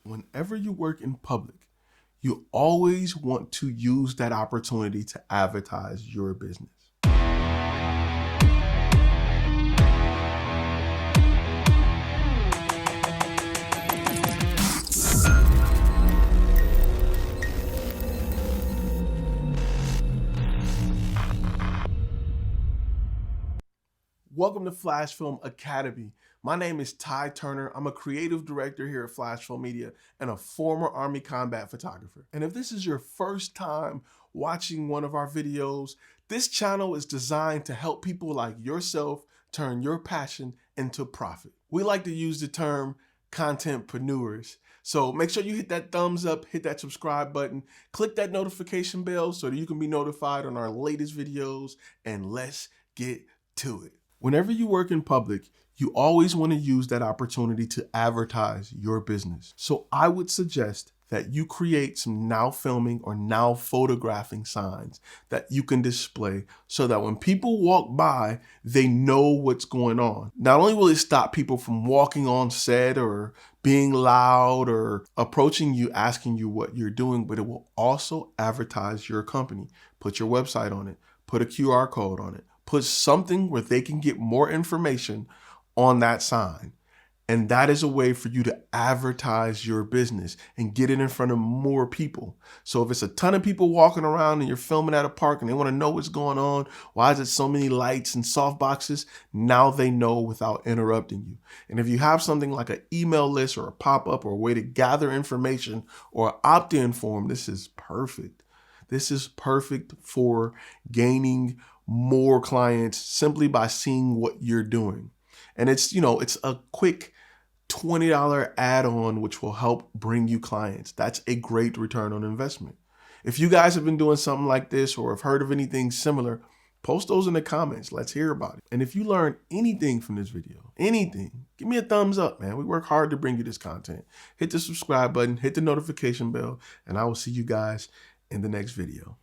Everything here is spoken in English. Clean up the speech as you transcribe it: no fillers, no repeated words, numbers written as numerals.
Whenever you work in public, you always want to use that opportunity to advertise your business. Welcome to FlashFilm Academy. My name is Ty Turner. I'm a creative director here at FlashFilm Media and a former Army combat photographer. And if this is your first time watching one of our videos, this channel is designed to help people like yourself turn your passion into profit. We like to use the term contentpreneurs. So make sure you hit that thumbs up, hit that subscribe button, click that notification bell so that you can be notified on our latest videos, and let's get to it. Whenever you work in public, you always want to use that opportunity to advertise your business. So I would suggest that you create some now filming or now photographing signs that you can display so that when people walk by, they know what's going on. Not only will it stop people from walking on set or being loud or approaching you, asking you what you're doing, but it will also advertise your company. Put your website on it, put a QR code on it, put something where they can get more information on that sign. And that is a way for you to advertise your business and get it in front of more people. So if it's a ton of people walking around and you're filming at a park and they want to know what's going on, why is it so many lights and soft boxes? Now they know without interrupting you. And if you have something like an email list or a pop-up or a way to gather information or an opt-in form, this is perfect. This is perfect for gaining more clients simply by seeing what you're doing. And it's a quick $20 add-on which will help bring you clients. That's a great return on investment. If you guys have been doing something like this or have heard of anything similar, post those in the comments. Let's hear about it. And if you learned anything from this video, give me a thumbs up, man. We work hard to bring you this content. Hit the subscribe button, hit the notification bell, and I will see you guys in the next video.